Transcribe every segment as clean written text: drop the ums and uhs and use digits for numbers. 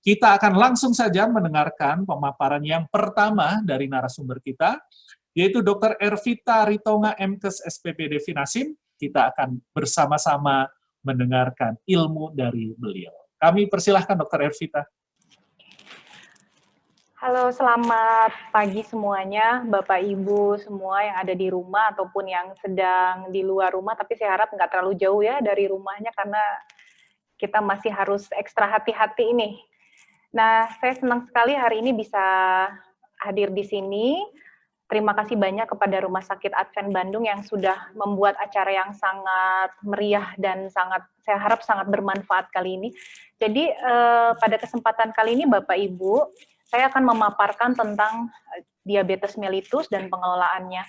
Kita akan langsung saja mendengarkan pemaparan yang pertama dari narasumber kita, yaitu Dr. Ervita Ritonga MKes SPPD Finasim. Kita akan bersama-sama mendengarkan ilmu dari beliau. Kami persilahkan Dr. Ervita. Halo, selamat pagi semuanya, Bapak Ibu semua yang ada di rumah ataupun yang sedang di luar rumah, tapi saya harap nggak terlalu jauh ya dari rumahnya karena kita masih harus ekstra hati-hati ini. Nah, saya senang sekali hari ini bisa hadir di sini. Terima kasih banyak kepada Rumah Sakit Advent Bandung yang sudah membuat acara yang sangat meriah dan saya harap sangat bermanfaat kali ini. Jadi pada kesempatan kali ini Bapak Ibu, saya akan memaparkan tentang diabetes mellitus dan pengelolaannya.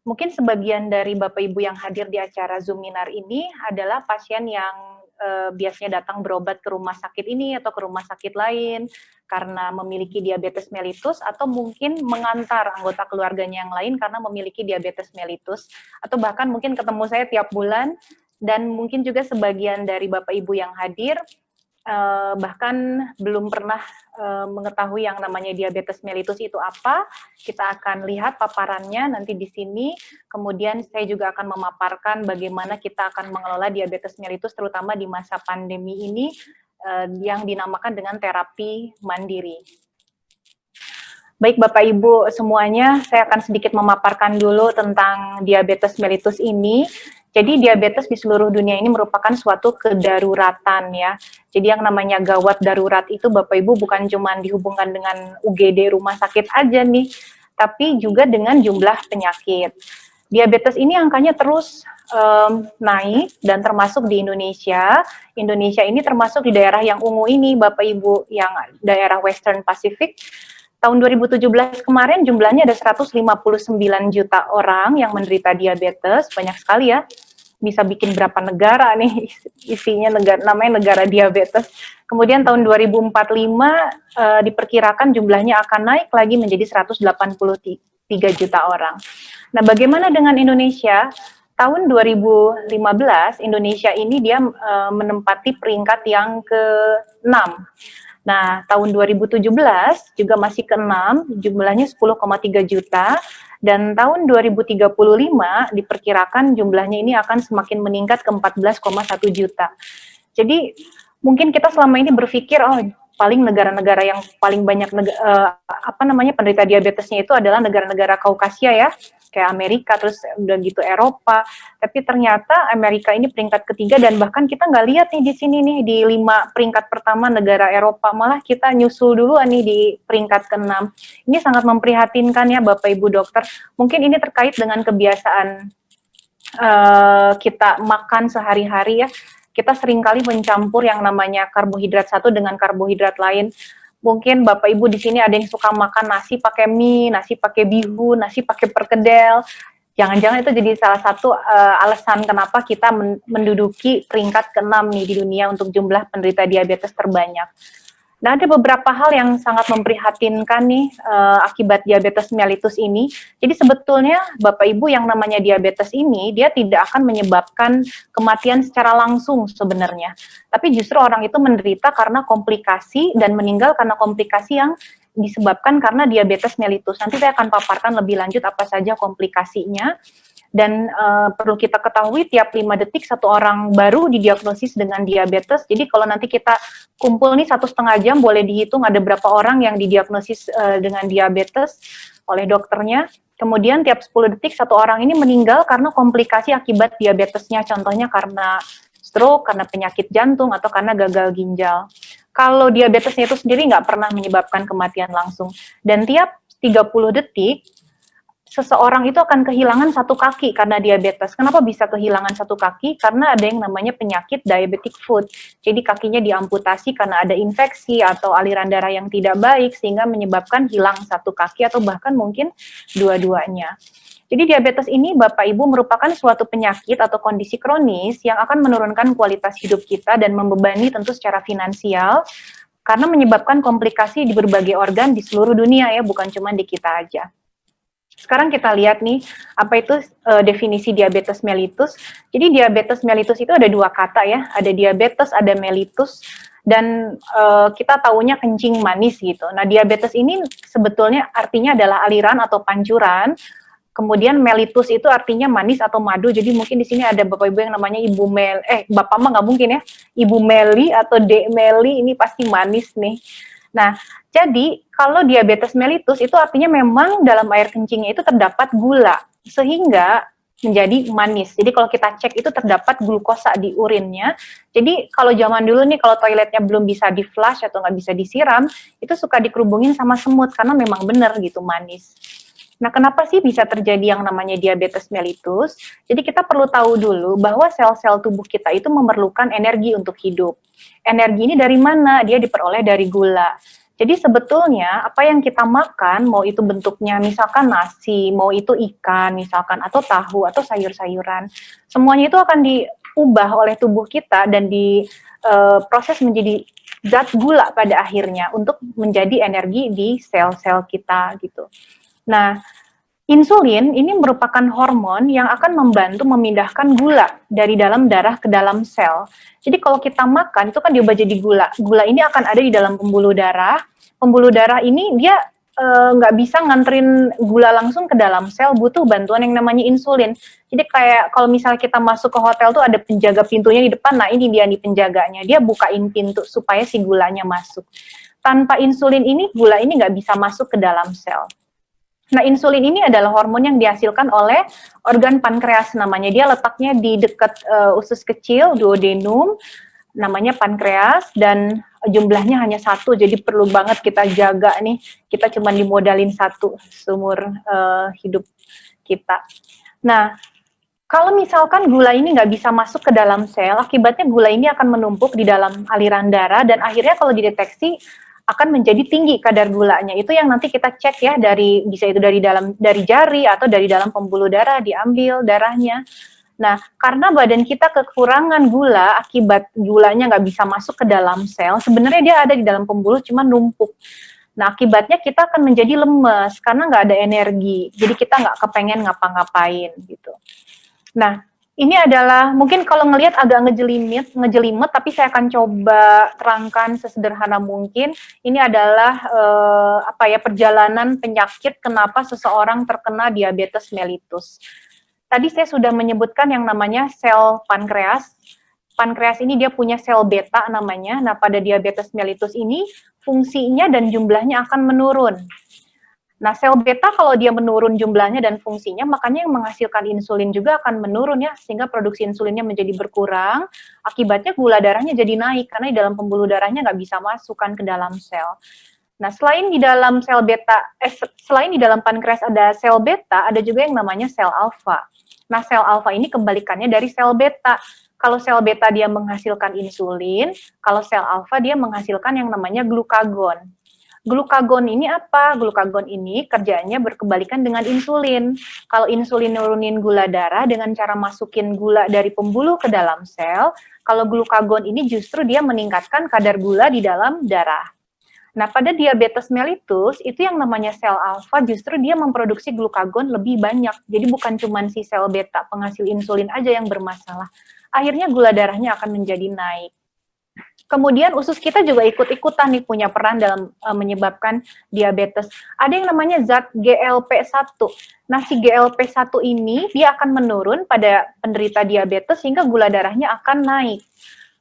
Mungkin sebagian dari Bapak Ibu yang hadir di acara Zoominar ini adalah pasien yang biasanya datang berobat ke rumah sakit ini atau ke rumah sakit lain karena memiliki diabetes mellitus, atau mungkin mengantar anggota keluarganya yang lain karena memiliki diabetes mellitus, atau bahkan mungkin ketemu saya tiap bulan, dan mungkin juga sebagian dari Bapak Ibu yang hadir bahkan belum pernah mengetahui yang namanya diabetes mellitus itu apa. Kita akan lihat paparannya nanti di sini. Kemudian saya juga akan memaparkan bagaimana kita akan mengelola diabetes mellitus terutama di masa pandemi ini yang dinamakan dengan terapi mandiri. Baik Bapak Ibu semuanya, saya akan sedikit memaparkan dulu tentang diabetes mellitus ini. Jadi diabetes di seluruh dunia ini merupakan suatu kedaruratan ya. Jadi yang namanya gawat darurat itu Bapak Ibu bukan cuma dihubungkan dengan UGD rumah sakit aja nih, tapi juga dengan jumlah penyakit. Diabetes ini angkanya terus naik dan termasuk di Indonesia. Indonesia ini termasuk di daerah yang ungu ini Bapak Ibu, yang daerah Western Pacific. Tahun 2017 kemarin jumlahnya ada 159 juta orang yang menderita diabetes, banyak sekali ya. Bisa bikin berapa negara nih isinya, namanya negara diabetes. Kemudian tahun 2045 diperkirakan jumlahnya akan naik lagi menjadi 183 juta orang. Nah, bagaimana dengan Indonesia? Tahun 2015 Indonesia ini dia menempati peringkat yang ke-6. Nah, tahun 2017 juga masih ke-6, jumlahnya 10,3 juta, dan tahun 2035 diperkirakan jumlahnya ini akan semakin meningkat ke 14,1 juta. Jadi, mungkin kita selama ini berpikir, oh paling negara-negara yang paling banyak penderita diabetesnya itu adalah negara-negara Kaukasia ya, kayak Amerika, terus udah gitu Eropa. Tapi ternyata Amerika ini peringkat ketiga, dan bahkan kita nggak lihat nih di sini nih di 5 peringkat pertama negara Eropa, malah kita nyusul duluan nih di peringkat ke-6. Ini sangat memprihatinkan ya Bapak Ibu dokter. Mungkin ini terkait dengan kebiasaan kita makan sehari-hari ya. Kita seringkali mencampur yang namanya karbohidrat satu dengan karbohidrat lain. Mungkin Bapak Ibu di sini ada yang suka makan nasi pakai mie, nasi pakai bihun, nasi pakai perkedel. Jangan-jangan itu jadi salah satu alasan kenapa kita menduduki peringkat ke-6 nih di dunia untuk jumlah penderita diabetes terbanyak. Nah, ada beberapa hal yang sangat memprihatinkan nih akibat diabetes mellitus ini. Jadi sebetulnya Bapak Ibu yang namanya diabetes ini dia tidak akan menyebabkan kematian secara langsung sebenarnya. Tapi justru orang itu menderita karena komplikasi dan meninggal karena komplikasi yang disebabkan karena diabetes mellitus. Nanti saya akan paparkan lebih lanjut apa saja komplikasinya. Dan perlu kita ketahui tiap 5 detik satu orang baru didiagnosis dengan diabetes. Jadi kalau nanti kita kumpul nih 1,5 jam, boleh dihitung ada berapa orang yang didiagnosis dengan diabetes oleh dokternya. Kemudian tiap 10 detik satu orang ini meninggal karena komplikasi akibat diabetesnya. Contohnya karena stroke, karena penyakit jantung, atau karena gagal ginjal. Kalau diabetesnya itu sendiri nggak pernah menyebabkan kematian langsung. Dan tiap 30 detik seseorang itu akan kehilangan satu kaki karena diabetes. Kenapa bisa kehilangan satu kaki? Karena ada yang namanya penyakit diabetic foot. Jadi kakinya diamputasi karena ada infeksi atau aliran darah yang tidak baik sehingga menyebabkan hilang satu kaki atau bahkan mungkin dua-duanya. Jadi diabetes ini Bapak Ibu merupakan suatu penyakit atau kondisi kronis yang akan menurunkan kualitas hidup kita dan membebani tentu secara finansial karena menyebabkan komplikasi di berbagai organ di seluruh dunia ya, bukan cuma di kita aja. Sekarang kita lihat nih, apa itu definisi diabetes mellitus. Jadi diabetes mellitus itu ada dua kata ya, ada diabetes, ada mellitus, dan kita taunya kencing manis gitu. Nah, diabetes ini sebetulnya artinya adalah aliran atau pancuran. Kemudian mellitus itu artinya manis atau madu. Jadi mungkin di sini ada bapak ibu yang namanya ibu Mel, bapak mah nggak mungkin ya, ibu Meli atau Dek Meli, ini pasti manis nih. Nah, jadi kalau diabetes mellitus itu artinya memang dalam air kencingnya itu terdapat gula, sehingga menjadi manis. Jadi kalau kita cek itu terdapat glukosa di urinnya. Jadi kalau zaman dulu nih, kalau toiletnya belum bisa di flush atau nggak bisa disiram, itu suka dikerubungin sama semut karena memang benar gitu manis. Nah, kenapa sih bisa terjadi yang namanya diabetes mellitus? Jadi kita perlu tahu dulu bahwa sel-sel tubuh kita itu memerlukan energi untuk hidup. Energi ini dari mana? Dia diperoleh dari gula. Jadi sebetulnya apa yang kita makan, mau itu bentuknya misalkan nasi, mau itu ikan misalkan, atau tahu, atau sayur-sayuran, semuanya itu akan diubah oleh tubuh kita dan diproses menjadi zat gula pada akhirnya untuk menjadi energi di sel-sel kita gitu. Nah, insulin ini merupakan hormon yang akan membantu memindahkan gula dari dalam darah ke dalam sel. Jadi kalau kita makan itu kan diubah jadi gula. Gula ini akan ada di dalam pembuluh darah. Pembuluh darah ini dia nggak bisa nganterin gula langsung ke dalam sel, butuh bantuan yang namanya insulin. Jadi kayak kalau misalnya kita masuk ke hotel tuh ada penjaga pintunya di depan, nah ini dia nih penjaganya. Dia bukain pintu supaya si gulanya masuk. Tanpa insulin ini, gula ini nggak bisa masuk ke dalam sel. Nah, insulin ini adalah hormon yang dihasilkan oleh organ pankreas namanya. Dia letaknya di dekat usus kecil, duodenum, namanya pankreas, dan jumlahnya hanya satu, jadi perlu banget kita jaga nih. Kita cuma dimodalin satu seumur hidup kita. Nah, kalau misalkan gula ini nggak bisa masuk ke dalam sel, akibatnya gula ini akan menumpuk di dalam aliran darah, dan akhirnya kalau dideteksi akan menjadi tinggi kadar gulanya. Itu yang nanti kita cek ya, bisa itu dari jari atau dari dalam pembuluh darah, diambil darahnya. Nah, karena badan kita kekurangan gula akibat gulanya nggak bisa masuk ke dalam sel, sebenarnya dia ada di dalam pembuluh cuma numpuk. Nah, akibatnya kita akan menjadi lemes karena nggak ada energi. Jadi kita nggak kepengen ngapa-ngapain gitu. Nah, ini adalah mungkin kalau ngelihat agak ngejelimet, tapi saya akan coba terangkan sesederhana mungkin. Ini adalah perjalanan penyakit kenapa seseorang terkena diabetes mellitus. Tadi saya sudah menyebutkan yang namanya sel pankreas. Pankreas ini dia punya sel beta namanya. Nah, pada diabetes mellitus ini fungsinya dan jumlahnya akan menurun. Nah, sel beta kalau dia menurun jumlahnya dan fungsinya, makanya yang menghasilkan insulin juga akan menurun ya, sehingga produksi insulinnya menjadi berkurang, akibatnya gula darahnya jadi naik, karena di dalam pembuluh darahnya nggak bisa masukkan ke dalam sel. Nah, selain di dalam selain di dalam pankreas ada sel beta, ada juga yang namanya sel alfa. Nah, sel alfa ini kebalikannya dari sel beta. Kalau sel beta dia menghasilkan insulin, kalau sel alfa dia menghasilkan yang namanya glukagon. Glukagon ini apa? Glukagon ini kerjanya berkebalikan dengan insulin. Kalau insulin nurunin gula darah dengan cara masukin gula dari pembuluh ke dalam sel, kalau glukagon ini justru dia meningkatkan kadar gula di dalam darah. Nah, pada diabetes mellitus, itu yang namanya sel alfa justru dia memproduksi glukagon lebih banyak. Jadi bukan cuma si sel beta penghasil insulin aja yang bermasalah. Akhirnya gula darahnya akan menjadi naik. Kemudian usus kita juga ikut-ikutan nih punya peran dalam menyebabkan diabetes. Ada yang namanya zat GLP-1. Nah, si GLP-1 ini dia akan menurun pada penderita diabetes sehingga gula darahnya akan naik.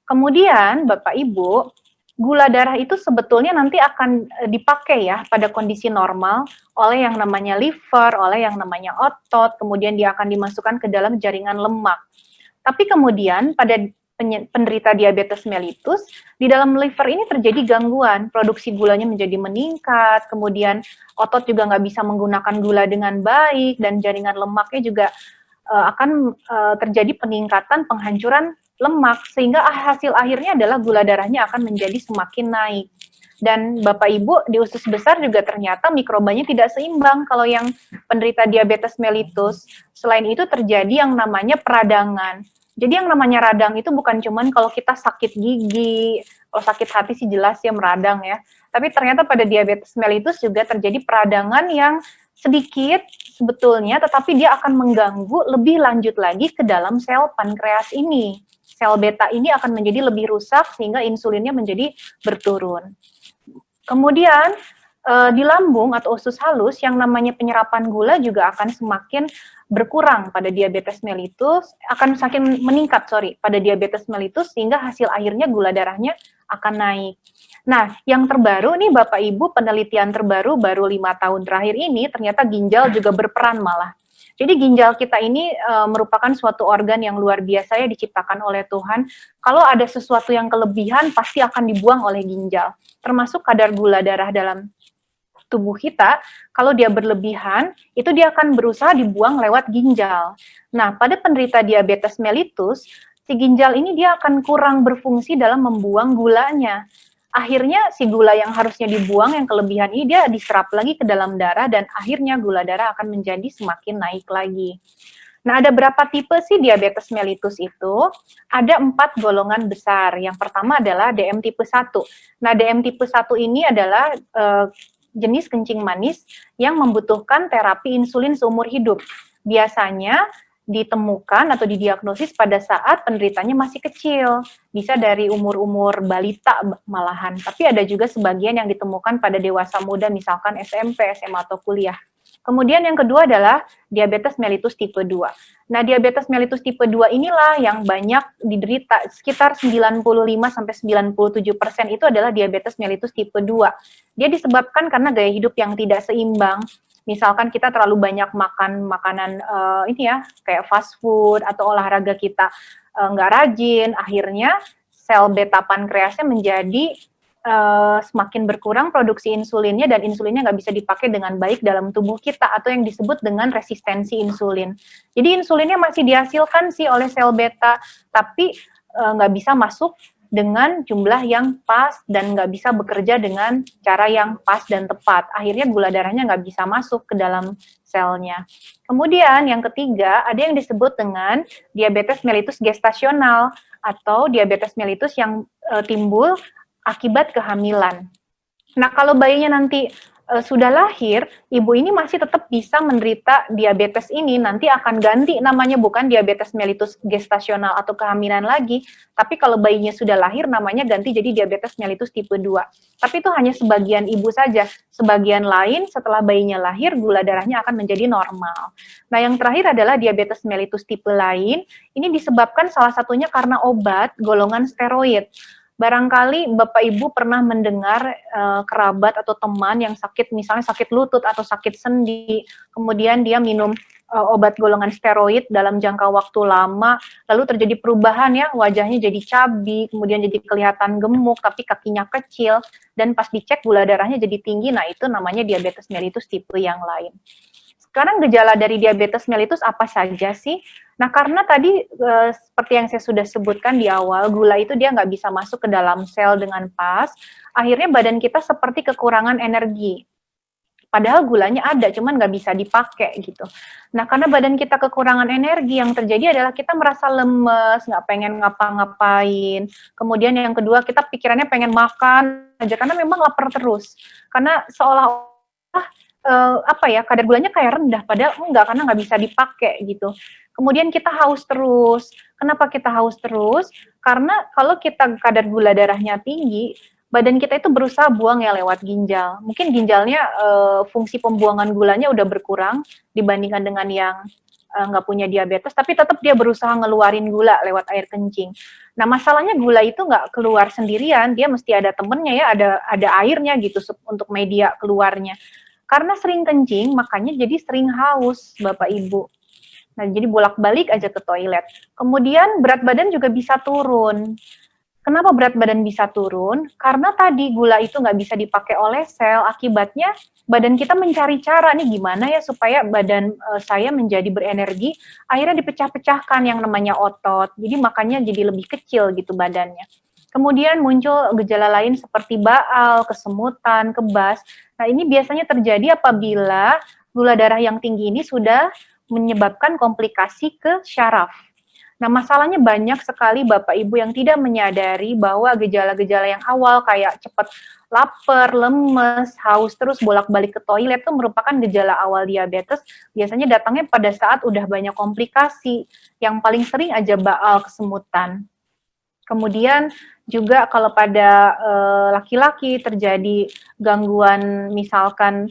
Kemudian, Bapak Ibu, gula darah itu sebetulnya nanti akan dipakai ya pada kondisi normal oleh yang namanya liver, oleh yang namanya otot, kemudian dia akan dimasukkan ke dalam jaringan lemak. Tapi kemudian pada penderita diabetes mellitus, di dalam liver ini terjadi gangguan, produksi gulanya menjadi meningkat, kemudian otot juga nggak bisa menggunakan gula dengan baik, dan jaringan lemaknya juga akan terjadi peningkatan penghancuran lemak, sehingga hasil akhirnya adalah gula darahnya akan menjadi semakin naik. Dan Bapak Ibu di usus besar juga ternyata mikrobanya tidak seimbang kalau yang penderita diabetes mellitus. Selain itu terjadi yang namanya peradangan. Jadi yang namanya radang itu bukan cuman kalau kita sakit gigi, kalau sakit hati sih jelas ya meradang ya. Tapi ternyata pada diabetes mellitus juga terjadi peradangan yang sedikit sebetulnya, tetapi dia akan mengganggu lebih lanjut lagi ke dalam sel pankreas ini. Sel beta ini akan menjadi lebih rusak sehingga insulinnya menjadi berturun. Kemudian di lambung atau usus halus yang namanya penyerapan gula juga akan semakin berkurang pada diabetes mellitus, akan semakin meningkat pada diabetes mellitus sehingga hasil akhirnya gula darahnya akan naik. Nah, yang terbaru nih Bapak Ibu, penelitian terbaru baru 5 tahun terakhir ini ternyata ginjal juga berperan malah. Jadi ginjal kita ini merupakan suatu organ yang luar biasa ya diciptakan oleh Tuhan. Kalau ada sesuatu yang kelebihan pasti akan dibuang oleh ginjal. Termasuk kadar gula darah dalam tubuh kita, kalau dia berlebihan, itu dia akan berusaha dibuang lewat ginjal. Nah, pada penderita diabetes mellitus, si ginjal ini dia akan kurang berfungsi dalam membuang gulanya. Akhirnya si gula yang harusnya dibuang, yang kelebihan ini dia diserap lagi ke dalam darah dan akhirnya gula darah akan menjadi semakin naik lagi. Nah, ada berapa tipe sih diabetes mellitus itu? Ada 4 golongan besar. Yang pertama adalah DM tipe 1. Nah, DM tipe 1 ini adalah jenis kencing manis yang membutuhkan terapi insulin seumur hidup. Biasanya ditemukan atau didiagnosis pada saat penderitanya masih kecil, bisa dari umur-umur balita malahan, tapi ada juga sebagian yang ditemukan pada dewasa muda, misalkan SMP, SMA, atau kuliah. Kemudian yang kedua adalah diabetes mellitus tipe 2. Nah, diabetes mellitus tipe 2 inilah yang banyak diderita, sekitar 95-97% itu adalah diabetes mellitus tipe 2. Dia disebabkan karena gaya hidup yang tidak seimbang. Misalkan kita terlalu banyak makan makanan kayak fast food atau olahraga kita nggak rajin, akhirnya sel beta pankreasnya menjadi semakin berkurang produksi insulinnya dan insulinnya nggak bisa dipakai dengan baik dalam tubuh kita atau yang disebut dengan resistensi insulin. Jadi insulinnya masih dihasilkan sih oleh sel beta, tapi nggak bisa masuk dengan jumlah yang pas dan nggak bisa bekerja dengan cara yang pas dan tepat. Akhirnya gula darahnya nggak bisa masuk ke dalam selnya. Kemudian yang ketiga, ada yang disebut dengan diabetes mellitus gestasional atau diabetes mellitus yang timbul akibat kehamilan. Nah, kalau bayinya nanti sudah lahir, ibu ini masih tetap bisa menderita diabetes ini, nanti akan ganti namanya bukan diabetes mellitus gestasional atau kehamilan lagi, tapi kalau bayinya sudah lahir namanya ganti jadi diabetes mellitus tipe 2. Tapi itu hanya sebagian ibu saja, sebagian lain setelah bayinya lahir gula darahnya akan menjadi normal. Nah, yang terakhir adalah diabetes mellitus tipe lain, ini disebabkan salah satunya karena obat golongan steroid. Barangkali Bapak Ibu pernah mendengar kerabat atau teman yang sakit, misalnya sakit lutut atau sakit sendi, kemudian dia minum obat golongan steroid dalam jangka waktu lama, lalu terjadi perubahan ya, wajahnya jadi cabi, kemudian jadi kelihatan gemuk, tapi kakinya kecil, dan pas dicek gula darahnya jadi tinggi, nah itu namanya diabetes mellitus tipe yang lain. Sekarang gejala dari diabetes mellitus apa saja sih? Nah, karena tadi seperti yang saya sudah sebutkan di awal, gula itu dia nggak bisa masuk ke dalam sel dengan pas, akhirnya badan kita seperti kekurangan energi. Padahal gulanya ada, cuman nggak bisa dipakai gitu. Nah, karena badan kita kekurangan energi, yang terjadi adalah kita merasa lemes, nggak pengen ngapa-ngapain. Kemudian yang kedua, kita pikirannya pengen makan aja, karena memang lapar terus. Karena seolah-olah kadar gulanya kayak rendah, padahal enggak, karena nggak bisa dipakai gitu. Kemudian kita haus terus. Kenapa kita haus terus? Karena kalau kita kadar gula darahnya tinggi, badan kita itu berusaha buang ya lewat ginjal. Mungkin ginjalnya fungsi pembuangan gulanya udah berkurang dibandingkan dengan yang nggak punya diabetes, tapi tetap dia berusaha ngeluarin gula lewat air kencing. Nah, masalahnya gula itu nggak keluar sendirian, dia mesti ada temennya ya, ada airnya gitu untuk media keluarnya. Karena sering kencing, makanya jadi sering haus, Bapak Ibu. Nah, jadi bolak-balik aja ke toilet. Kemudian berat badan juga bisa turun. Kenapa berat badan bisa turun? Karena tadi gula itu nggak bisa dipakai oleh sel, akibatnya badan kita mencari cara nih gimana ya supaya badan saya menjadi berenergi, akhirnya dipecah-pecahkan yang namanya otot. Jadi makanya jadi lebih kecil gitu badannya. Kemudian muncul gejala lain seperti baal, kesemutan, kebas. Nah, ini biasanya terjadi apabila gula darah yang tinggi ini sudah menyebabkan komplikasi ke syaraf. Nah, masalahnya banyak sekali Bapak Ibu yang tidak menyadari bahwa gejala-gejala yang awal kayak cepat lapar, lemes, haus, terus bolak-balik ke toilet itu merupakan gejala awal diabetes. Biasanya datangnya pada saat udah banyak komplikasi. Yang paling sering aja baal kesemutan. Kemudian juga kalau pada laki-laki terjadi gangguan misalkan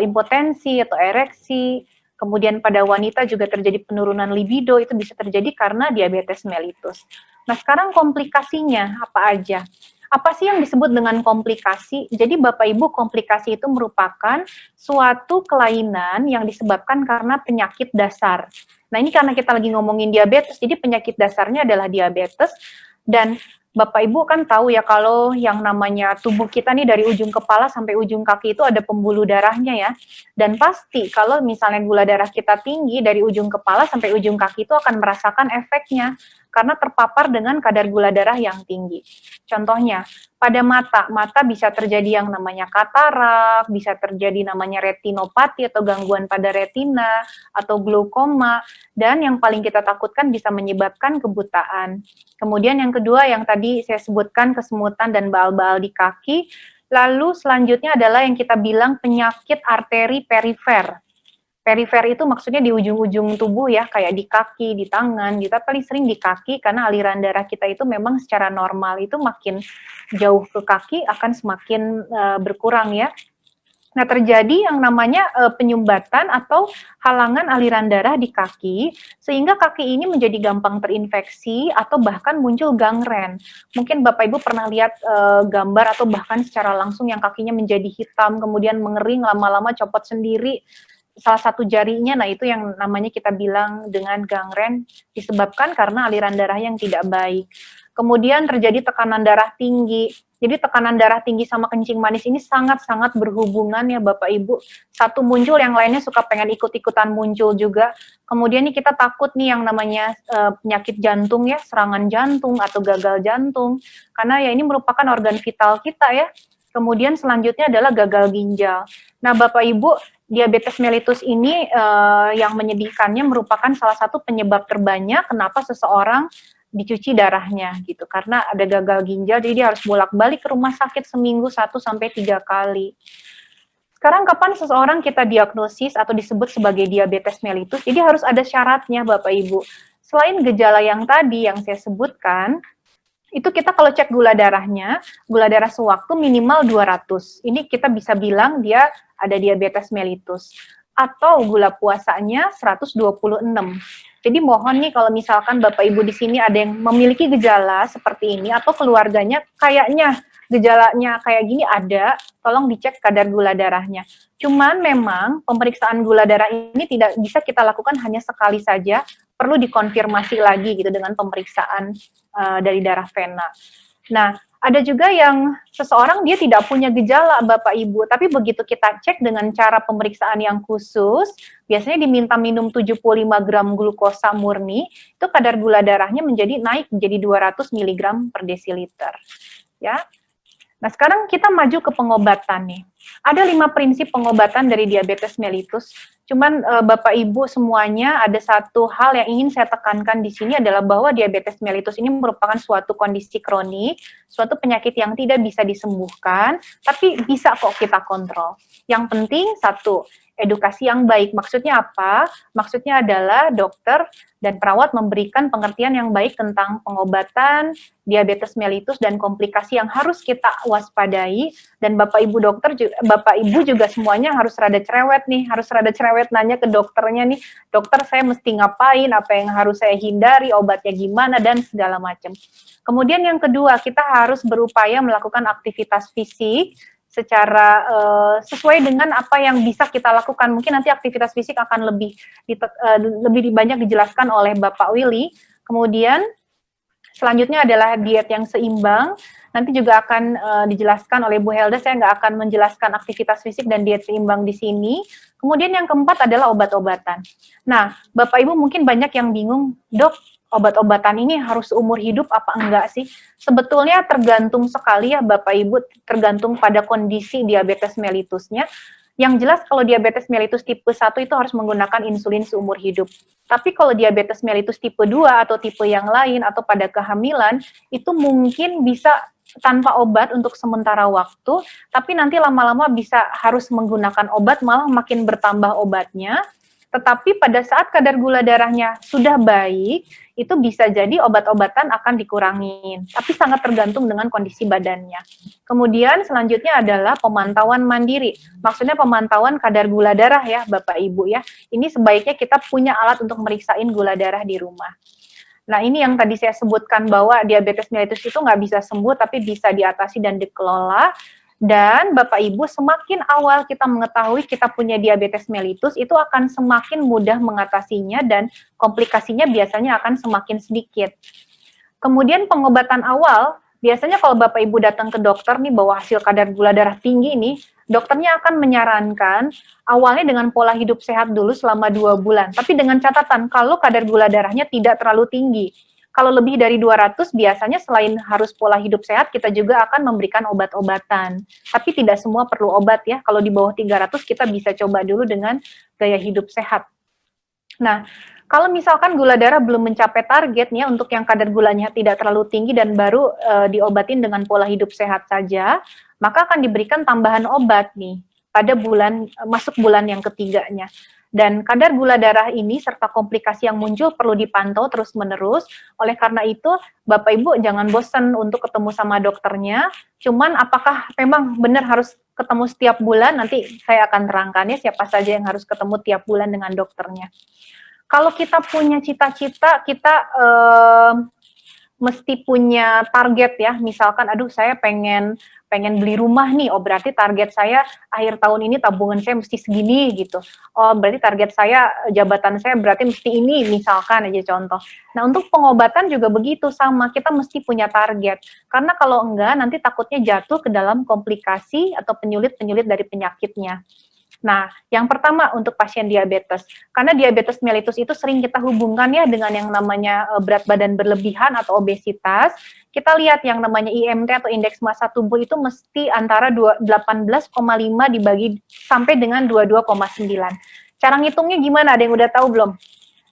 impotensi atau ereksi, kemudian pada wanita juga terjadi penurunan libido, itu bisa terjadi karena diabetes mellitus. Nah, sekarang komplikasinya apa aja? Apa sih yang disebut dengan komplikasi? Jadi Bapak Ibu, komplikasi itu merupakan suatu kelainan yang disebabkan karena penyakit dasar. Nah, ini karena kita lagi ngomongin diabetes, jadi penyakit dasarnya adalah diabetes. Dan Bapak Ibu kan tahu ya kalau yang namanya tubuh kita nih dari ujung kepala sampai ujung kaki itu ada pembuluh darahnya ya. Dan pasti kalau misalnya gula darah kita tinggi dari ujung kepala sampai ujung kaki itu akan merasakan efeknya karena terpapar dengan kadar gula darah yang tinggi. Contohnya, pada mata bisa terjadi yang namanya katarak, bisa terjadi namanya retinopati atau gangguan pada retina, atau glaukoma, dan yang paling kita takutkan bisa menyebabkan kebutaan. Kemudian yang kedua yang tadi saya sebutkan kesemutan dan baal-baal di kaki. Lalu selanjutnya adalah yang kita bilang penyakit arteri perifer. Perifer itu maksudnya di ujung-ujung tubuh ya, kayak di kaki, di tangan, gitu. Paling sering di kaki karena aliran darah kita itu memang secara normal itu makin jauh ke kaki akan semakin berkurang ya. Nah, terjadi yang namanya penyumbatan atau halangan aliran darah di kaki, sehingga kaki ini menjadi gampang terinfeksi atau bahkan muncul gangren. Mungkin Bapak Ibu pernah lihat gambar atau bahkan secara langsung yang kakinya menjadi hitam, kemudian mengering, lama-lama copot sendiri salah satu jarinya, nah itu yang namanya kita bilang dengan gangren, disebabkan karena aliran darah yang tidak baik. Kemudian terjadi tekanan darah tinggi. Jadi tekanan darah tinggi sama kencing manis ini sangat-sangat berhubungan ya Bapak Ibu. Satu muncul, yang lainnya suka pengen ikut-ikutan muncul juga. Kemudian nih kita takut nih yang namanya penyakit jantung ya, serangan jantung atau gagal jantung. Karena ya ini merupakan organ vital kita ya. Kemudian selanjutnya adalah gagal ginjal. Nah Bapak Ibu, diabetes mellitus ini yang menyedihkannya merupakan salah satu penyebab terbanyak kenapa seseorang dicuci darahnya gitu, karena ada gagal ginjal, jadi dia harus bolak-balik ke rumah sakit seminggu 1-3 kali. Sekarang kapan seseorang kita diagnosis atau disebut sebagai diabetes mellitus? Jadi harus ada syaratnya Bapak Ibu. Selain gejala yang tadi yang saya sebutkan, itu kita kalau cek gula darahnya, gula darah sewaktu minimal 200. Ini kita bisa bilang dia ada diabetes mellitus. Atau gula puasanya 126. Jadi mohon nih kalau misalkan Bapak Ibu di sini ada yang memiliki gejala seperti ini atau keluarganya kayaknya gejalanya kayak gini ada, tolong dicek kadar gula darahnya. Cuman memang pemeriksaan gula darah ini tidak bisa kita lakukan hanya sekali saja, perlu dikonfirmasi lagi gitu dengan pemeriksaan dari darah vena. Nah, ada juga yang seseorang dia tidak punya gejala Bapak Ibu, tapi begitu kita cek dengan cara pemeriksaan yang khusus, biasanya diminta minum 75 gram glukosa murni, itu kadar gula darahnya naik menjadi 200 mg per desiliter. Ya. Nah, sekarang kita maju ke pengobatan nih. Ada 5 prinsip pengobatan dari diabetes mellitus. Cuman Bapak Ibu semuanya ada satu hal yang ingin saya tekankan di sini adalah bahwa diabetes mellitus ini merupakan suatu kondisi kronik, suatu penyakit yang tidak bisa disembuhkan, tapi bisa kok kita kontrol. Yang penting satu, edukasi yang baik. Maksudnya apa? Maksudnya adalah dokter dan perawat memberikan pengertian yang baik tentang pengobatan diabetes mellitus dan komplikasi yang harus kita waspadai, dan Bapak Ibu dokter, Bapak Ibu juga semuanya harus rada cerewet nih, harus rada cerewet nanya ke dokternya nih, dokter saya mesti ngapain, apa yang harus saya hindari, obatnya gimana, dan segala macam. Kemudian yang kedua, kita harus berupaya melakukan aktivitas fisik secara sesuai dengan apa yang bisa kita lakukan. Mungkin nanti aktivitas fisik akan lebih banyak dijelaskan oleh Bapak Willy. Kemudian selanjutnya adalah diet yang seimbang. Nanti juga akan dijelaskan oleh Bu Helda, saya nggak akan menjelaskan aktivitas fisik dan diet seimbang di sini. Kemudian yang keempat adalah obat-obatan. Nah, Bapak Ibu mungkin banyak yang bingung, Dok, obat-obatan ini harus umur hidup apa enggak sih? Sebetulnya tergantung sekali ya Bapak Ibu, tergantung pada kondisi diabetes mellitusnya. Yang jelas kalau diabetes mellitus tipe 1 itu harus menggunakan insulin seumur hidup. Tapi kalau diabetes mellitus tipe 2 atau tipe yang lain atau pada kehamilan, itu mungkin bisa tanpa obat untuk sementara waktu, tapi nanti lama-lama bisa harus menggunakan obat, malah makin bertambah obatnya. Tetapi pada saat kadar gula darahnya sudah baik, itu bisa jadi obat-obatan akan dikurangin, tapi sangat tergantung dengan kondisi badannya. Kemudian selanjutnya adalah pemantauan mandiri. Maksudnya pemantauan kadar gula darah ya, Bapak Ibu ya. Ini sebaiknya kita punya alat untuk meriksain gula darah di rumah. Nah, ini yang tadi saya sebutkan bahwa diabetes mellitus itu nggak bisa sembuh, tapi bisa diatasi dan dikelola. Dan Bapak Ibu, semakin awal kita mengetahui kita punya diabetes mellitus, itu akan semakin mudah mengatasinya dan komplikasinya biasanya akan semakin sedikit. Kemudian pengobatan awal, biasanya kalau Bapak Ibu datang ke dokter nih bawa hasil kadar gula darah tinggi nih, dokternya akan menyarankan awalnya dengan pola hidup sehat dulu selama 2 bulan. Tapi dengan catatan kalau kadar gula darahnya tidak terlalu tinggi. Kalau lebih dari 200, biasanya selain harus pola hidup sehat, kita juga akan memberikan obat-obatan. Tapi tidak semua perlu obat ya. Kalau di bawah 300, kita bisa coba dulu dengan gaya hidup sehat. Nah, kalau misalkan gula darah belum mencapai targetnya untuk yang kadar gulanya tidak terlalu tinggi dan baru diobatin dengan pola hidup sehat saja, maka akan diberikan tambahan obat nih pada masuk bulan yang ketiganya. Dan kadar gula darah ini serta komplikasi yang muncul perlu dipantau terus-menerus. Oleh karena itu, Bapak Ibu jangan bosan untuk ketemu sama dokternya. Cuman apakah memang benar harus ketemu setiap bulan? Nanti saya akan terangkan ya siapa saja yang harus ketemu tiap bulan dengan dokternya. Kalau kita punya cita-cita, kita mesti punya target ya. Misalkan, aduh saya pengen beli rumah nih, oh berarti target saya akhir tahun ini tabungan saya mesti segini gitu. Oh berarti target saya, jabatan saya berarti mesti ini, misalkan aja contoh. Nah untuk pengobatan juga begitu, sama, kita mesti punya target. Karena kalau enggak, nanti takutnya jatuh ke dalam komplikasi atau penyulit-penyulit dari penyakitnya. Nah, yang pertama untuk pasien diabetes, karena diabetes mellitus itu sering kita hubungkan ya dengan yang namanya berat badan berlebihan atau obesitas. Kita lihat yang namanya IMT atau indeks massa tubuh itu mesti antara 18,5 dibagi sampai dengan 22,9. Cara ngitungnya gimana? Ada yang udah tahu belum?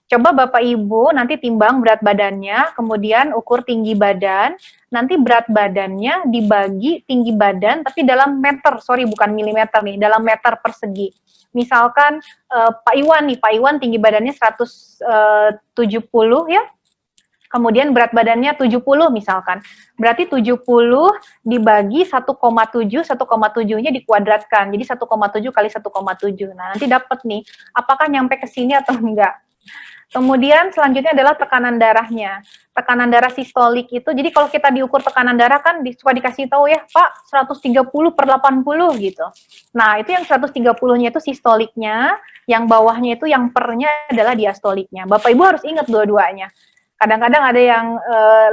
Coba Bapak Ibu nanti timbang berat badannya, kemudian ukur tinggi badan, nanti berat badannya dibagi tinggi badan, tapi dalam meter, sorry bukan milimeter nih, dalam meter persegi. Misalkan Pak Iwan tinggi badannya 170 ya, kemudian berat badannya 70 misalkan. Berarti 70 dibagi 1,7, 1,7-nya dikuadratkan, jadi 1,7 kali 1,7. Nah nanti dapat nih, apakah nyampe ke sini atau enggak. Kemudian selanjutnya adalah tekanan darahnya. Tekanan darah sistolik itu, jadi kalau kita diukur tekanan darah kan suka dikasih tahu ya, Pak 130/80 gitu. Nah itu yang 130-nya itu sistoliknya, yang bawahnya itu yang pernya adalah diastoliknya. Bapak Ibu harus ingat dua-duanya. Kadang-kadang ada yang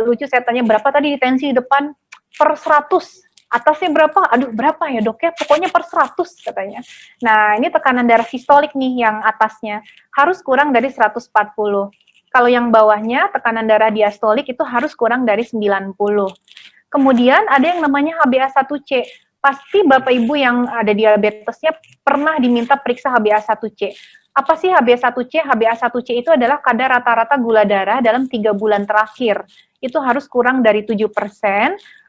lucu, saya tanya berapa tadi di tensi depan, per 100. Atasnya berapa? Aduh, berapa ya dok ya? Pokoknya per 100 katanya. Nah, ini tekanan darah sistolik nih yang atasnya. Harus kurang dari 140. Kalau yang bawahnya, tekanan darah diastolik itu harus kurang dari 90. Kemudian ada yang namanya HbA1c. Pasti Bapak Ibu yang ada diabetesnya pernah diminta periksa HbA1c. Apa sih HbA1c? HbA1c itu adalah kadar rata-rata gula darah dalam 3 bulan terakhir. Itu harus kurang dari 7%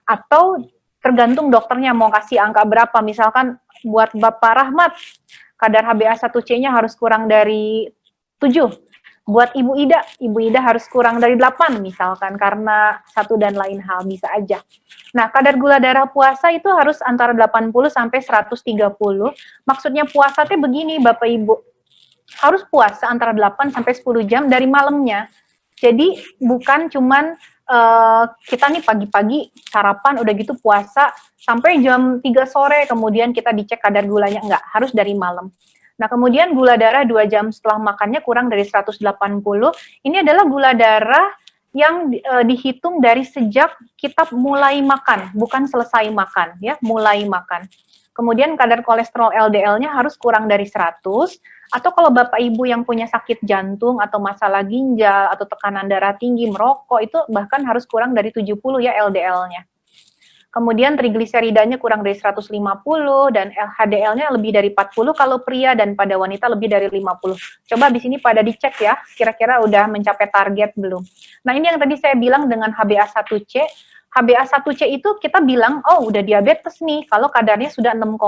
atau tergantung dokternya mau kasih angka berapa. Misalkan buat Bapak Rahmat, kadar HbA1c-nya harus kurang dari 7. Buat Ibu Ida harus kurang dari 8 misalkan, karena satu dan lain hal, bisa aja. Nah, kadar gula darah puasa itu harus antara 80 sampai 130. Maksudnya puasa itu begini Bapak Ibu, harus puasa antara 8 sampai 10 jam dari malamnya. Jadi bukan cuman kita nih pagi-pagi sarapan udah gitu puasa sampai jam 3 sore kemudian kita dicek kadar gulanya, enggak, harus dari malam. Nah kemudian gula darah 2 jam setelah makannya kurang dari 180, ini adalah gula darah yang dihitung dari sejak kita mulai makan, bukan selesai makan ya, mulai makan. Kemudian kadar kolesterol LDL-nya harus kurang dari 100, atau kalau Bapak Ibu yang punya sakit jantung atau masalah ginjal atau tekanan darah tinggi, merokok, itu bahkan harus kurang dari 70 ya LDL-nya. Kemudian trigliseridanya kurang dari 150 dan HDL-nya lebih dari 40 kalau pria dan pada wanita lebih dari 50. Coba di sini pada dicek ya, kira-kira udah mencapai target belum. Nah, ini yang tadi saya bilang dengan HbA1c. HbA1c itu kita bilang, oh udah diabetes nih, kalau kadarnya sudah 6,5.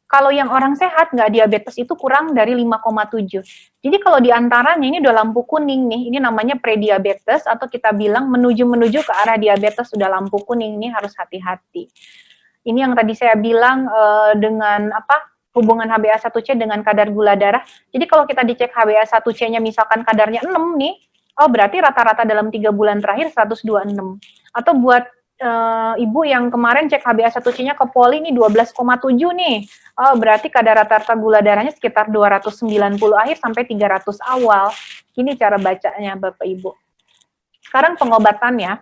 Kalau yang orang sehat nggak diabetes itu kurang dari 5,7. Jadi kalau diantaranya ini udah lampu kuning nih, ini namanya prediabetes atau kita bilang menuju ke arah diabetes sudah lampu kuning, ini harus hati-hati. Ini yang tadi saya bilang dengan apa hubungan HbA1c dengan kadar gula darah. Jadi kalau kita dicek HbA1c-nya misalkan kadarnya 6 nih, oh berarti rata-rata dalam 3 bulan terakhir 126. Atau buat ibu yang kemarin cek HbA1c-nya ke poli ini 12,7 nih. Oh, berarti kadar rata-rata gula darahnya sekitar 290 akhir sampai 300 awal. Ini cara bacanya Bapak Ibu. Sekarang pengobatannya.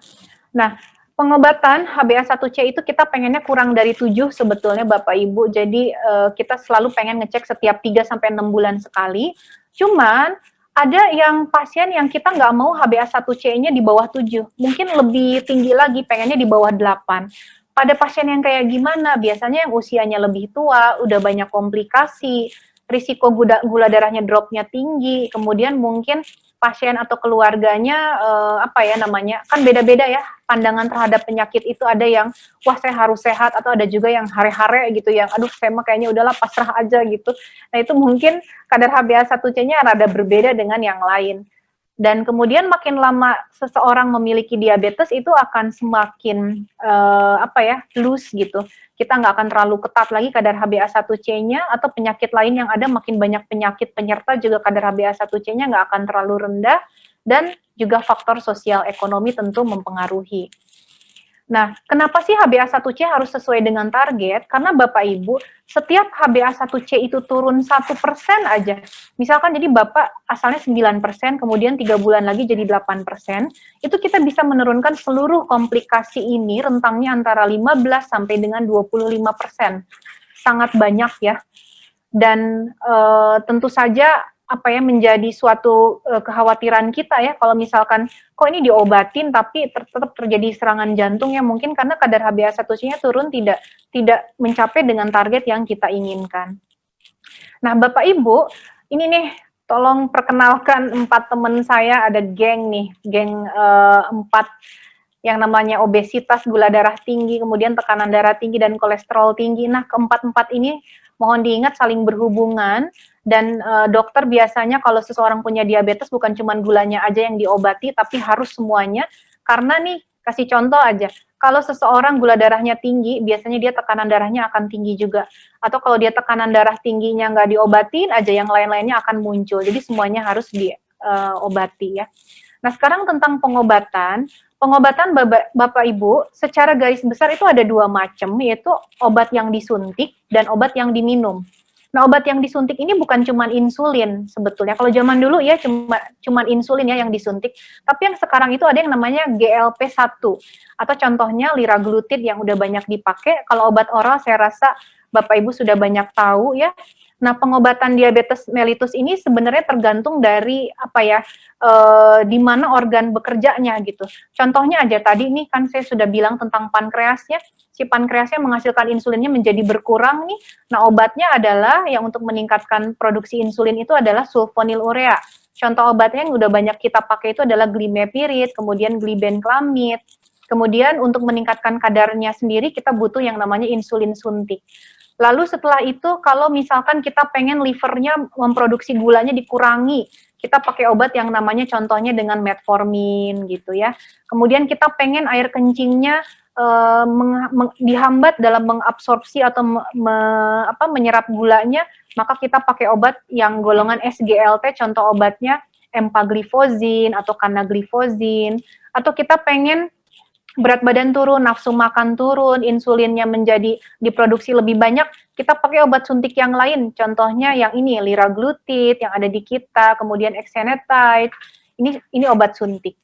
Nah, pengobatan HbA1c itu kita pengennya kurang dari 7 sebetulnya Bapak Ibu. Jadi kita selalu pengen ngecek setiap 3 sampai 6 bulan sekali. Cuman ada yang pasien yang kita nggak mau HbA1c-nya di bawah 7. Mungkin lebih tinggi lagi, pengennya di bawah 8. Pada pasien yang kayak gimana? Biasanya yang usianya lebih tua, udah banyak komplikasi, risiko gula darahnya dropnya tinggi, kemudian mungkin pasien atau keluarganya kan beda-beda ya pandangan terhadap penyakit itu, ada yang wah saya harus sehat, atau ada juga yang hare-hare gitu yang aduh saya mah kayaknya udahlah pasrah aja gitu. Nah itu mungkin kadar HbA1c-nya rada berbeda dengan yang lain. Dan kemudian makin lama seseorang memiliki diabetes itu akan semakin loose gitu. Kita nggak akan terlalu ketat lagi kadar HbA1c-nya, atau penyakit lain yang ada, makin banyak penyakit penyerta juga kadar HbA1c-nya nggak akan terlalu rendah, dan juga faktor sosial ekonomi tentu mempengaruhi. Nah, kenapa sih HbA1c harus sesuai dengan target? Karena Bapak Ibu, setiap HbA1c itu turun 1% aja. Misalkan jadi Bapak asalnya 9%, kemudian 3 bulan lagi jadi 8%, itu kita bisa menurunkan seluruh komplikasi ini rentangnya antara 15 sampai dengan 25%. Sangat banyak ya. Dan tentu saja menjadi suatu kekhawatiran kita ya, kalau misalkan kok ini diobatin tapi tetap terjadi serangan jantung ya, mungkin karena kadar HbA1c-nya turun tidak mencapai dengan target yang kita inginkan. Nah, Bapak Ibu, ini nih tolong perkenalkan 4 teman saya, ada geng nih, geng 4 yang namanya obesitas, gula darah tinggi, kemudian tekanan darah tinggi dan kolesterol tinggi. Nah, keempat-empat ini mohon diingat saling berhubungan, dan dokter biasanya kalau seseorang punya diabetes bukan cuma gulanya aja yang diobati, tapi harus semuanya. Karena nih, kasih contoh aja, kalau seseorang gula darahnya tinggi, biasanya dia tekanan darahnya akan tinggi juga. Atau kalau dia tekanan darah tingginya nggak diobatin aja, yang lain-lainnya akan muncul. Jadi semuanya harus diobati ya. Nah, sekarang tentang pengobatan. Pengobatan Bapak Ibu secara garis besar itu ada 2 macam, yaitu obat yang disuntik dan obat yang diminum. Nah, obat yang disuntik ini bukan cuma insulin sebetulnya. Kalau zaman dulu ya cuma insulin ya yang disuntik. Tapi yang sekarang itu ada yang namanya GLP-1 atau contohnya liraglutid yang udah banyak dipakai. Kalau obat oral saya rasa Bapak Ibu sudah banyak tahu ya. Nah, pengobatan diabetes mellitus ini sebenarnya tergantung dari di mana organ bekerjanya gitu. Contohnya aja tadi nih kan saya sudah bilang tentang pankreasnya. Si pankreasnya menghasilkan insulinnya menjadi berkurang nih. Nah, obatnya adalah yang untuk meningkatkan produksi insulin itu adalah sulfonylurea. Contoh obatnya yang udah banyak kita pakai itu adalah glimepirid, kemudian glibenclamid. Kemudian untuk meningkatkan kadarnya sendiri kita butuh yang namanya insulin suntik. Lalu setelah itu kalau misalkan kita pengen livernya memproduksi gulanya dikurangi, kita pakai obat yang namanya contohnya dengan metformin gitu ya. Kemudian kita pengen air kencingnya dihambat dalam mengabsorpsi atau menyerap gulanya, maka kita pakai obat yang golongan SGLT, contoh obatnya empagliflozin atau canagliflozin. Atau kita pengen berat badan turun, nafsu makan turun, insulinnya menjadi diproduksi lebih banyak, kita pakai obat suntik yang lain, contohnya yang ini liraglutid yang ada di kita, kemudian exenatide, ini obat suntik.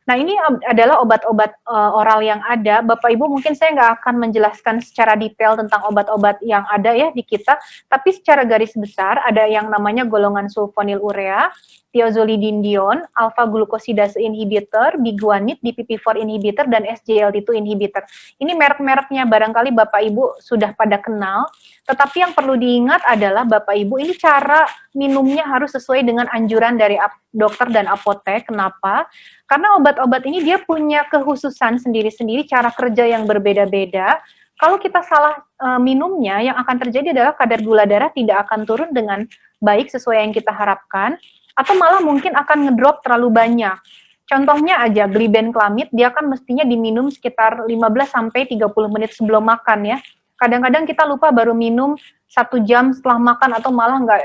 Nah, ini adalah obat-obat oral yang ada. Bapak Ibu, mungkin saya nggak akan menjelaskan secara detail tentang obat-obat yang ada ya di kita, tapi secara garis besar ada yang namanya golongan sulfonylurea, thiazolidinedione, alpha glucosidase inhibitor, biguanide, DPP-4 inhibitor, dan SGLT2 inhibitor. Ini merek-mereknya barangkali Bapak Ibu sudah pada kenal, tetapi yang perlu diingat adalah Bapak Ibu, ini cara minumnya harus sesuai dengan anjuran dari dokter dan apotek. Kenapa? Karena obat-obat ini dia punya kekhususan sendiri-sendiri, cara kerja yang berbeda-beda. Kalau kita salah minumnya, yang akan terjadi adalah kadar gula darah tidak akan turun dengan baik sesuai yang kita harapkan, atau malah mungkin akan ngedrop terlalu banyak. Contohnya aja, glibenclamide, dia kan mestinya diminum sekitar 15-30 menit sebelum makan ya. Kadang-kadang kita lupa baru minum 1 jam setelah makan, atau malah nggak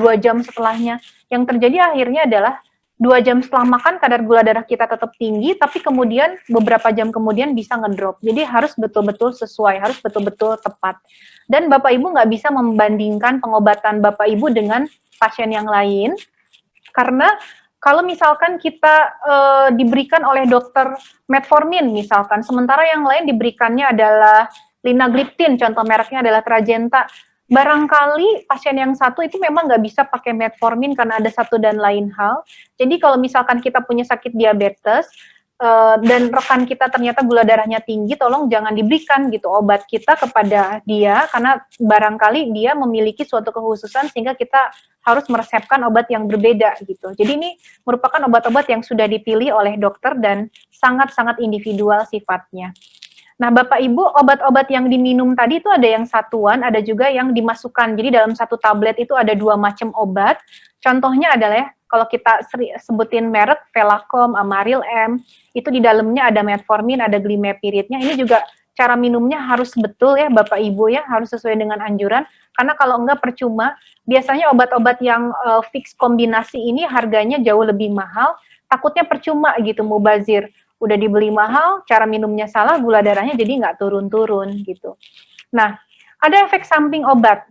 2 jam setelahnya. Yang terjadi akhirnya adalah 2 jam setelah makan kadar gula darah kita tetap tinggi, tapi kemudian beberapa jam kemudian bisa ngedrop. Jadi harus betul-betul sesuai, harus betul-betul tepat. Dan Bapak Ibu nggak bisa membandingkan pengobatan Bapak Ibu dengan pasien yang lain, karena kalau misalkan kita diberikan oleh dokter metformin misalkan, sementara yang lain diberikannya adalah linagliptin, contoh mereknya adalah Trajenta, barangkali pasien yang satu itu memang nggak bisa pakai metformin karena ada satu dan lain hal. Jadi kalau misalkan kita punya sakit diabetes, dan rekan kita ternyata gula darahnya tinggi, tolong jangan diberikan gitu obat kita kepada dia, karena barangkali dia memiliki suatu kekhususan sehingga kita harus meresepkan obat yang berbeda gitu. Jadi ini merupakan obat-obat yang sudah dipilih oleh dokter dan sangat-sangat individual sifatnya. Nah, Bapak Ibu, obat-obat yang diminum tadi itu ada yang satuan, ada juga yang dimasukkan. Jadi dalam satu tablet itu ada 2 macam obat. Contohnya adalah ya, kalau kita sebutin merek Velacom, Amaril M, itu di dalamnya ada metformin, ada glimepiridnya. Ini juga cara minumnya harus betul ya Bapak Ibu ya, harus sesuai dengan anjuran. Karena kalau enggak percuma, biasanya obat-obat yang fix kombinasi ini harganya jauh lebih mahal, takutnya percuma gitu, mubazir. Udah dibeli mahal, cara minumnya salah, gula darahnya jadi nggak turun-turun gitu. Nah, ada efek samping obat.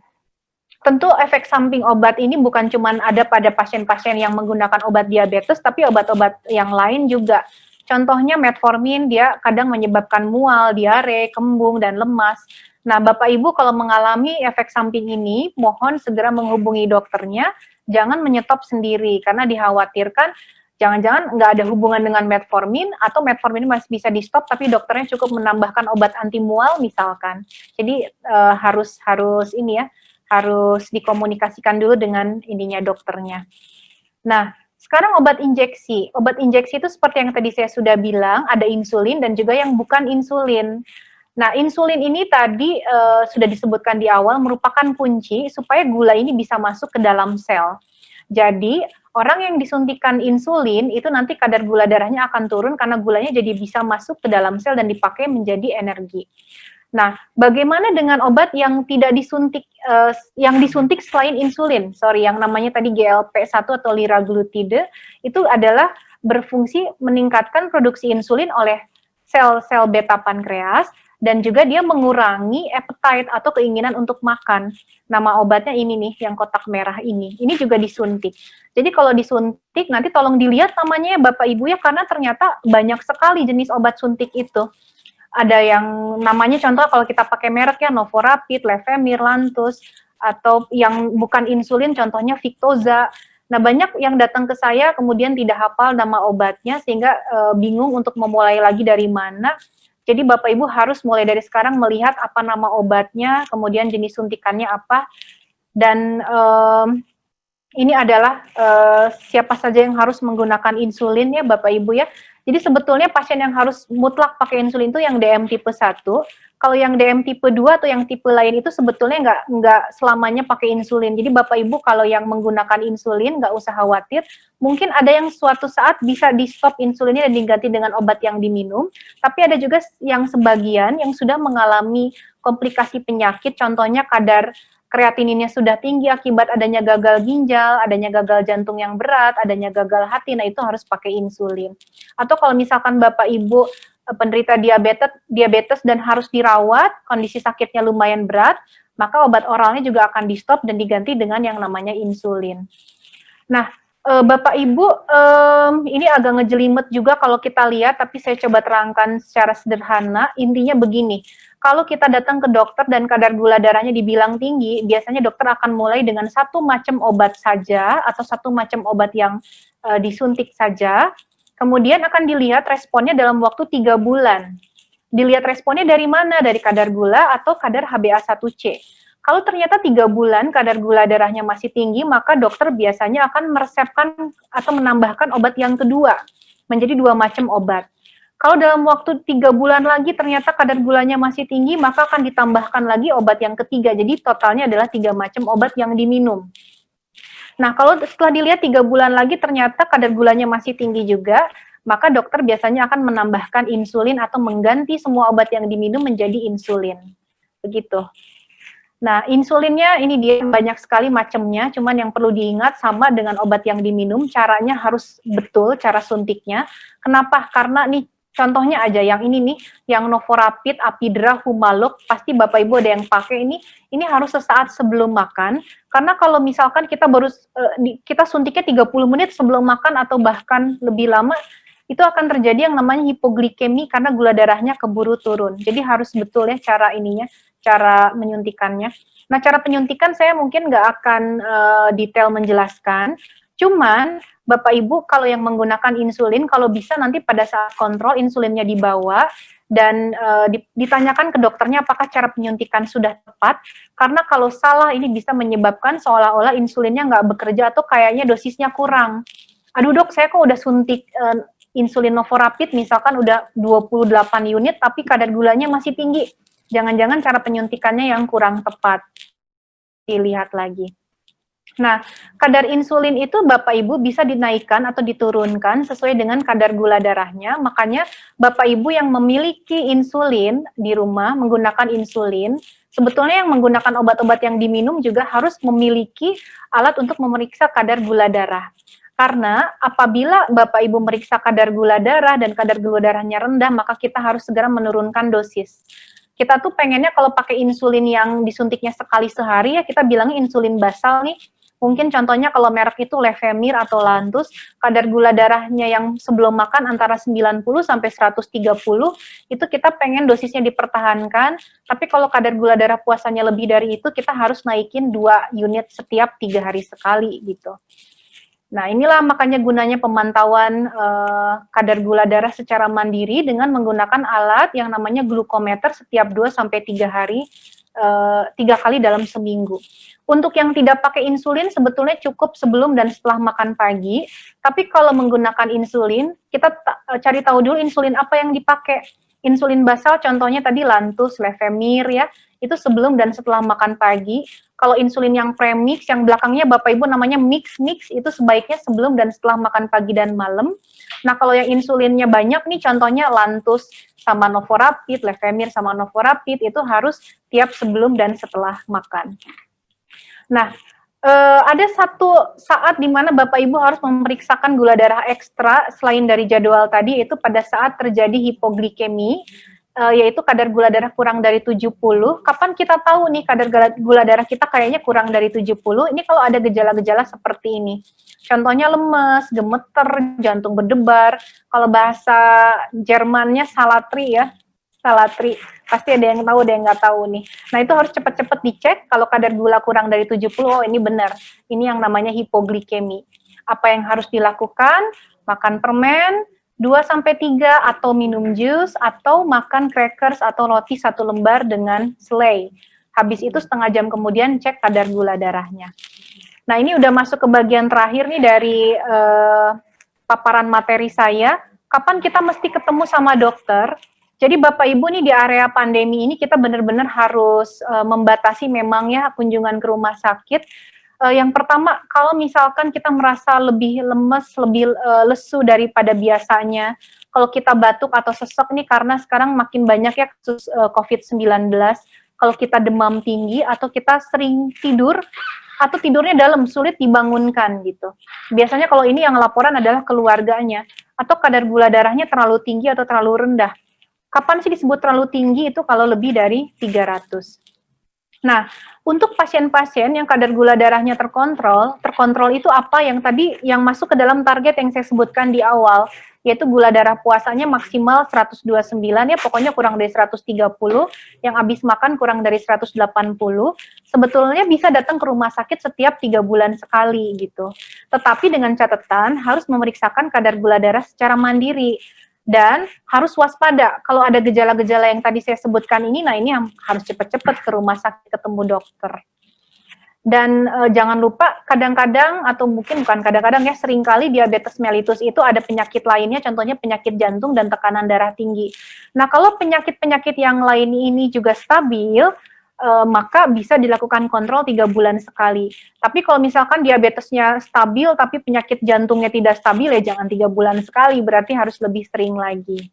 Tentu efek samping obat ini bukan cuma ada pada pasien-pasien yang menggunakan obat diabetes, tapi obat-obat yang lain juga. Contohnya metformin, dia kadang menyebabkan mual, diare, kembung, dan lemas. Nah, Bapak Ibu kalau mengalami efek samping ini, mohon segera menghubungi dokternya, jangan menyetop sendiri, karena dikhawatirkan jangan-jangan nggak ada hubungan dengan metformin, atau metformin masih bisa di stop, tapi dokternya cukup menambahkan obat anti mual misalkan. Jadi harus ini ya, harus dikomunikasikan dulu dengan ininya dokternya. Nah, sekarang obat injeksi. Obat injeksi itu seperti yang tadi saya sudah bilang, ada insulin dan juga yang bukan insulin. Nah, insulin ini tadi sudah disebutkan di awal merupakan kunci supaya gula ini bisa masuk ke dalam sel. Jadi, orang yang disuntikan insulin itu nanti kadar gula darahnya akan turun karena gulanya jadi bisa masuk ke dalam sel dan dipakai menjadi energi. Nah, bagaimana dengan obat yang tidak disuntik, yang disuntik selain insulin? Yang namanya tadi GLP-1 atau liraglutide, itu adalah berfungsi meningkatkan produksi insulin oleh sel-sel beta pankreas, dan juga dia mengurangi appetite atau keinginan untuk makan. Nama obatnya ini nih, yang kotak merah ini. Ini juga disuntik. Jadi kalau disuntik, nanti tolong dilihat namanya ya Bapak Ibu ya, karena ternyata banyak sekali jenis obat suntik itu. Ada yang namanya contoh kalau kita pakai merek ya, Novorapid, Levemir, Lantus, atau yang bukan insulin contohnya Victoza. Nah, banyak yang datang ke saya kemudian tidak hafal nama obatnya sehingga bingung untuk memulai lagi dari mana. Jadi Bapak Ibu harus mulai dari sekarang melihat apa nama obatnya, kemudian jenis suntikannya apa, dan ini adalah siapa saja yang harus menggunakan insulin ya Bapak Ibu ya. Jadi sebetulnya pasien yang harus mutlak pakai insulin itu yang DM tipe 1. Kalau yang DM tipe 2 atau yang tipe lain itu sebetulnya nggak selamanya pakai insulin. Jadi Bapak Ibu kalau yang menggunakan insulin nggak usah khawatir. Mungkin ada yang suatu saat bisa di stop insulinnya dan diganti dengan obat yang diminum. Tapi ada juga yang sebagian yang sudah mengalami komplikasi penyakit, contohnya kadar kreatininnya sudah tinggi akibat adanya gagal ginjal, adanya gagal jantung yang berat, adanya gagal hati, nah itu harus pakai insulin. Atau kalau misalkan Bapak Ibu penderita diabetes dan harus dirawat, kondisi sakitnya lumayan berat, maka obat oralnya juga akan di stop dan diganti dengan yang namanya insulin. Nah, Bapak Ibu, ini agak ngejelimet juga kalau kita lihat, tapi saya coba terangkan secara sederhana. Intinya begini, kalau kita datang ke dokter dan kadar gula darahnya dibilang tinggi, biasanya dokter akan mulai dengan satu macam obat saja atau satu macam obat yang disuntik saja. Kemudian akan dilihat responnya dalam waktu 3 bulan. Dilihat responnya dari mana? Dari kadar gula atau kadar HbA1c. Kalau ternyata 3 bulan kadar gula darahnya masih tinggi, maka dokter biasanya akan meresepkan atau menambahkan obat yang kedua, menjadi 2 macam obat. Kalau dalam waktu 3 bulan lagi ternyata kadar gulanya masih tinggi, maka akan ditambahkan lagi obat yang ketiga. Jadi totalnya adalah 3 macam obat yang diminum. Nah, kalau setelah dilihat 3 bulan lagi ternyata kadar gulanya masih tinggi juga, maka dokter biasanya akan menambahkan insulin atau mengganti semua obat yang diminum menjadi insulin. Begitu. Nah, insulinnya ini dia banyak sekali macamnya, cuman yang perlu diingat sama dengan obat yang diminum, caranya harus betul, cara suntiknya. Kenapa? Karena nih, contohnya aja yang ini nih, yang Novorapid, Apidra, Humalog, pasti Bapak Ibu ada yang pakai ini harus sesaat sebelum makan, karena kalau misalkan kita baru, kita suntiknya 30 menit sebelum makan atau bahkan lebih lama, itu akan terjadi yang namanya hipoglikemi karena gula darahnya keburu turun. Jadi harus betul ya cara ininya, cara menyuntikannya. Nah, cara penyuntikan saya mungkin nggak akan detail menjelaskan. Cuman Bapak Ibu kalau yang menggunakan insulin, kalau bisa nanti pada saat kontrol insulinnya dibawa dan ditanyakan ke dokternya apakah cara penyuntikan sudah tepat. Karena kalau salah ini bisa menyebabkan seolah-olah insulinnya nggak bekerja atau kayaknya dosisnya kurang. Aduh dok, saya kok udah suntik insulin Novorapid misalkan udah 28 unit tapi kadar gulanya masih tinggi. Jangan-jangan cara penyuntikannya yang kurang tepat. Dilihat lagi. Nah, kadar insulin itu Bapak Ibu bisa dinaikkan atau diturunkan sesuai dengan kadar gula darahnya. Makanya Bapak Ibu yang memiliki insulin di rumah menggunakan insulin, sebetulnya yang menggunakan obat-obat yang diminum juga harus memiliki alat untuk memeriksa kadar gula darah. Karena apabila Bapak Ibu meriksa kadar gula darah dan kadar gula darahnya rendah, maka kita harus segera menurunkan dosis. Kita tuh pengennya kalau pakai insulin yang disuntiknya sekali sehari ya kita bilangnya insulin basal nih. Mungkin contohnya kalau merek itu Levemir atau Lantus, kadar gula darahnya yang sebelum makan antara 90 sampai 130, itu kita pengen dosisnya dipertahankan, tapi kalau kadar gula darah puasanya lebih dari itu, kita harus naikin 2 unit setiap 3 hari sekali gitu. Nah, inilah makanya gunanya pemantauan kadar gula darah secara mandiri dengan menggunakan alat yang namanya glukometer setiap 2-3 hari, 3 kali dalam seminggu. Untuk yang tidak pakai insulin sebetulnya cukup sebelum dan setelah makan pagi, tapi kalau menggunakan insulin, kita cari tahu dulu insulin apa yang dipakai. Insulin basal contohnya tadi Lantus, Levemir ya, itu sebelum dan setelah makan pagi. Kalau insulin yang premix, yang belakangnya Bapak Ibu namanya mix, itu sebaiknya sebelum dan setelah makan pagi dan malam. Nah, kalau yang insulinnya banyak nih, contohnya Lantus sama Novorapid, Levemir sama Novorapid, itu harus tiap sebelum dan setelah makan. Nah, ada satu saat di mana Bapak Ibu harus memeriksakan gula darah ekstra selain dari jadwal tadi, yaitu pada saat terjadi hipoglikemi, yaitu kadar gula darah kurang dari 70. Kapan kita tahu nih kadar gula darah kita kayaknya kurang dari 70? Ini kalau ada gejala-gejala seperti ini. Contohnya lemes, gemeter, jantung berdebar. Kalau bahasa Jermannya salatri ya, salatri. Pasti ada yang tahu, ada yang nggak tahu nih. Nah, itu harus cepat-cepat dicek kalau kadar gula kurang dari 70, oh ini benar. Ini yang namanya hipoglikemi. Apa yang harus dilakukan? Makan permen, 2-3 atau minum jus atau makan crackers atau roti 1 lembar dengan selai. Habis itu setengah jam kemudian cek kadar gula darahnya. Nah, ini udah masuk ke bagian terakhir nih dari paparan materi saya. Kapan kita mesti ketemu sama dokter? Jadi Bapak Ibu nih di area pandemi ini kita benar-benar harus membatasi memang ya kunjungan ke rumah sakit. Yang pertama, kalau misalkan kita merasa lebih lemes, lebih lesu daripada biasanya, kalau kita batuk atau sesek nih karena sekarang makin banyak ya kasus COVID-19, kalau kita demam tinggi atau kita sering tidur atau tidurnya dalam, sulit dibangunkan gitu. Biasanya kalau ini yang laporan adalah keluarganya, atau kadar gula darahnya terlalu tinggi atau terlalu rendah. Kapan sih disebut terlalu tinggi itu kalau lebih dari 300? Nah, untuk pasien-pasien yang kadar gula darahnya terkontrol itu apa yang tadi yang masuk ke dalam target yang saya sebutkan di awal, yaitu gula darah puasanya maksimal 129 ya, pokoknya kurang dari 130, yang habis makan kurang dari 180, sebetulnya bisa datang ke rumah sakit setiap 3 bulan sekali gitu. Tetapi dengan catatan harus memeriksakan kadar gula darah secara mandiri. Dan harus waspada kalau ada gejala-gejala yang tadi saya sebutkan ini, nah ini harus cepat-cepat ke rumah sakit ketemu dokter. Dan jangan lupa kadang-kadang atau mungkin bukan kadang-kadang ya, seringkali diabetes mellitus itu ada penyakit lainnya, contohnya penyakit jantung dan tekanan darah tinggi. Nah, kalau penyakit-penyakit yang lain ini juga stabil, maka bisa dilakukan kontrol 3 bulan sekali. Tapi kalau misalkan diabetesnya stabil tapi penyakit jantungnya tidak stabil, ya jangan 3 bulan sekali, berarti harus lebih sering lagi.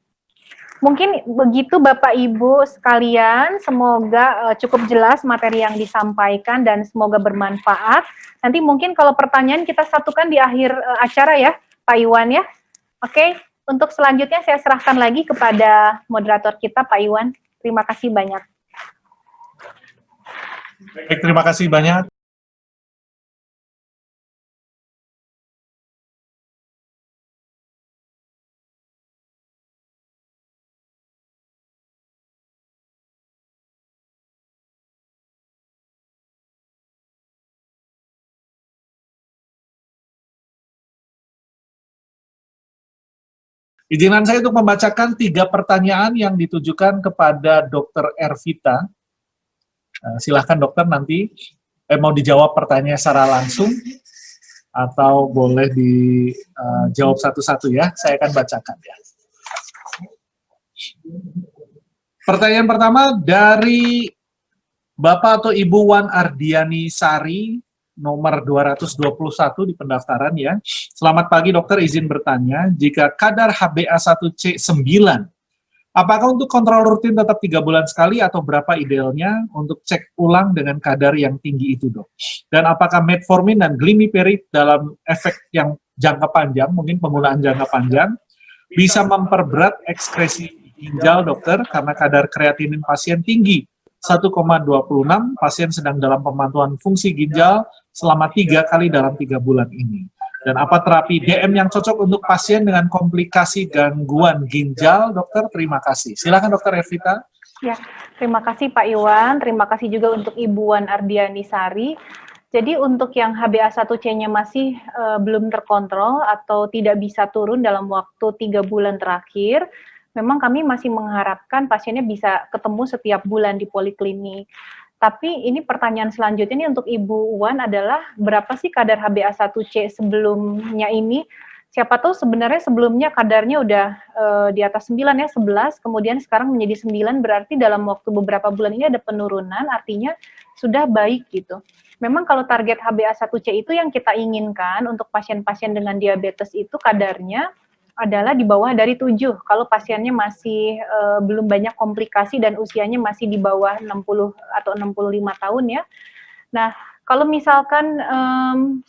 Mungkin begitu Bapak Ibu sekalian, semoga cukup jelas materi yang disampaikan dan semoga bermanfaat. Nanti mungkin kalau pertanyaan kita satukan di akhir acara ya, Pak Iwan ya. Oke, untuk selanjutnya saya serahkan lagi kepada moderator kita, Pak Iwan. Terima kasih banyak. Baik, terima kasih banyak. Izinkan saya untuk membacakan 3 pertanyaan yang ditujukan kepada Dr. Ervita. Silahkan dokter nanti mau dijawab pertanyaan secara langsung atau boleh dijawab satu-satu ya. Saya akan bacakan ya. Pertanyaan pertama dari Bapak atau Ibu Wan Ardiani Sari, nomor 221 di pendaftaran ya. Selamat pagi dokter, izin bertanya, jika kadar HbA1c 9, apakah untuk kontrol rutin tetap 3 bulan sekali atau berapa idealnya untuk cek ulang dengan kadar yang tinggi itu dok? Dan apakah metformin dan glimepiride dalam efek yang jangka panjang, mungkin penggunaan jangka panjang, bisa memperberat ekskresi ginjal dokter karena kadar kreatinin pasien tinggi 1,26, pasien sedang dalam pemantauan fungsi ginjal selama 3 kali dalam 3 bulan ini. Dan apa terapi DM yang cocok untuk pasien dengan komplikasi gangguan ginjal, dokter? Terima kasih. Silakan dokter Evita. Ya, terima kasih Pak Iwan, terima kasih juga untuk Ibu Wan Ardiani Sari. Jadi untuk yang HbA1c-nya masih belum terkontrol atau tidak bisa turun dalam waktu 3 bulan terakhir, memang kami masih mengharapkan pasiennya bisa ketemu setiap bulan di poliklinik. Tapi ini pertanyaan selanjutnya ini untuk Ibu Wan adalah berapa sih kadar HbA1c sebelumnya ini? Siapa tahu sebenarnya sebelumnya kadarnya udah di atas 9 ya, 11, kemudian sekarang menjadi 9, berarti dalam waktu beberapa bulan ini ada penurunan, artinya sudah baik gitu. Memang kalau target HbA1c itu yang kita inginkan untuk pasien-pasien dengan diabetes itu kadarnya adalah di bawah dari 7, kalau pasiennya masih belum banyak komplikasi dan usianya masih di bawah 60 atau 65 tahun ya. Nah, kalau misalkan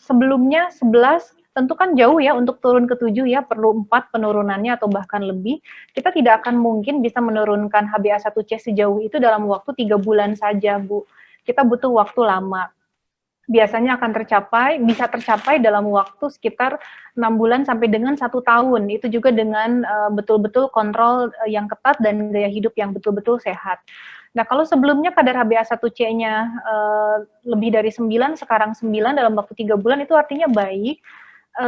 sebelumnya 11, tentu kan jauh ya untuk turun ke 7 ya, perlu 4 penurunannya atau bahkan lebih. Kita tidak akan mungkin bisa menurunkan HbA1c sejauh itu dalam waktu 3 bulan saja, Bu. Kita butuh waktu lama. Biasanya akan bisa tercapai dalam waktu sekitar 6 bulan sampai dengan 1 tahun. Itu juga dengan betul-betul kontrol yang ketat dan gaya hidup yang betul-betul sehat. Nah, kalau sebelumnya kadar HbA1c-nya lebih dari 9, sekarang 9 dalam waktu 3 bulan, itu artinya baik,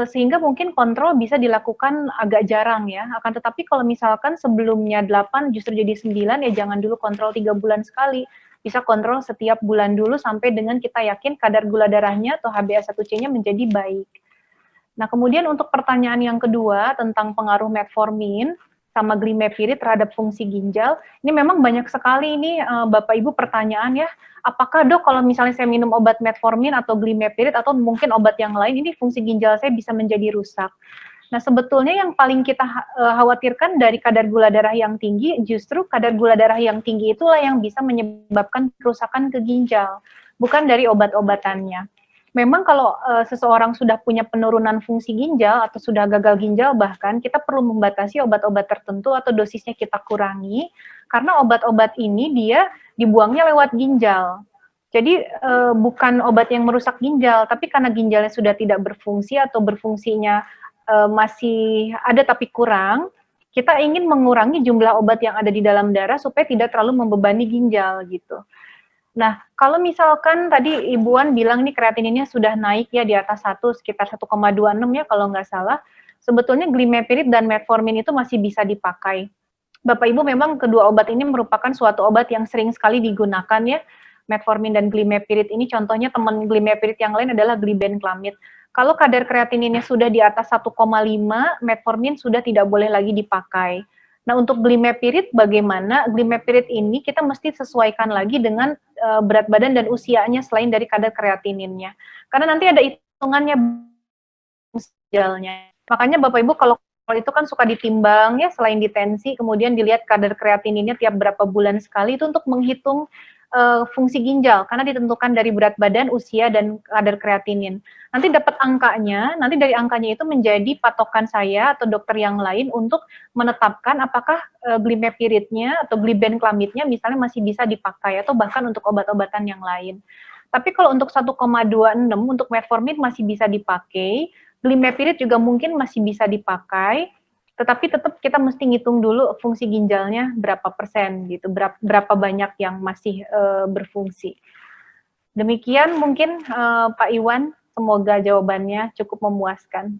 sehingga mungkin kontrol bisa dilakukan agak jarang ya. Akan tetapi kalau misalkan sebelumnya 8 justru jadi 9, ya jangan dulu kontrol 3 bulan sekali. Bisa kontrol setiap bulan dulu sampai dengan kita yakin kadar gula darahnya atau HbA1c-nya menjadi baik. Nah, kemudian untuk pertanyaan yang kedua tentang pengaruh metformin sama glimepiride terhadap fungsi ginjal, ini memang banyak sekali ini Bapak Ibu pertanyaan ya, apakah dok kalau misalnya saya minum obat metformin atau glimepiride atau mungkin obat yang lain, ini fungsi ginjal saya bisa menjadi rusak. Nah, sebetulnya yang paling kita khawatirkan dari kadar gula darah yang tinggi, justru kadar gula darah yang tinggi itulah yang bisa menyebabkan kerusakan ke ginjal, bukan dari obat-obatannya. Memang kalau seseorang sudah punya penurunan fungsi ginjal atau sudah gagal ginjal bahkan, kita perlu membatasi obat-obat tertentu atau dosisnya kita kurangi, karena obat-obat ini dia dibuangnya lewat ginjal. Jadi bukan obat yang merusak ginjal, tapi karena ginjalnya sudah tidak berfungsi atau berfungsinya masih ada tapi kurang, kita ingin mengurangi jumlah obat yang ada di dalam darah supaya tidak terlalu membebani ginjal gitu. Nah, kalau misalkan tadi Ibuan bilang nih kreatininnya sudah naik ya di atas 1, sekitar 1,26 ya kalau nggak salah, sebetulnya glimepirid dan metformin itu masih bisa dipakai. Bapak Ibu memang kedua obat ini merupakan suatu obat yang sering sekali digunakan ya. Metformin dan glimepirid ini contohnya teman glimepirid yang lain adalah glibenclamid. Kalau kadar kreatininnya sudah di atas 1,5, metformin sudah tidak boleh lagi dipakai. Nah, untuk glimepirid bagaimana? Glimepirid ini kita mesti sesuaikan lagi dengan berat badan dan usianya selain dari kadar kreatininnya. Karena nanti ada hitungannya ginjalnya. Makanya Bapak Ibu kalau itu kan suka ditimbang ya selain di tensi, kemudian dilihat kadar kreatininnya tiap berapa bulan sekali itu untuk menghitung fungsi ginjal karena ditentukan dari berat badan, usia dan kadar kreatinin. Nanti dapat angkanya, nanti dari angkanya itu menjadi patokan saya atau dokter yang lain untuk menetapkan apakah glimepiridnya atau glibenclamidnya misalnya masih bisa dipakai atau bahkan untuk obat-obatan yang lain. Tapi kalau untuk 1,26 untuk metformin masih bisa dipakai, glimepirid juga mungkin masih bisa dipakai, tetapi tetap kita mesti ngitung dulu fungsi ginjalnya berapa persen gitu, berapa banyak yang masih berfungsi. Demikian mungkin Pak Iwan, semoga jawabannya cukup memuaskan.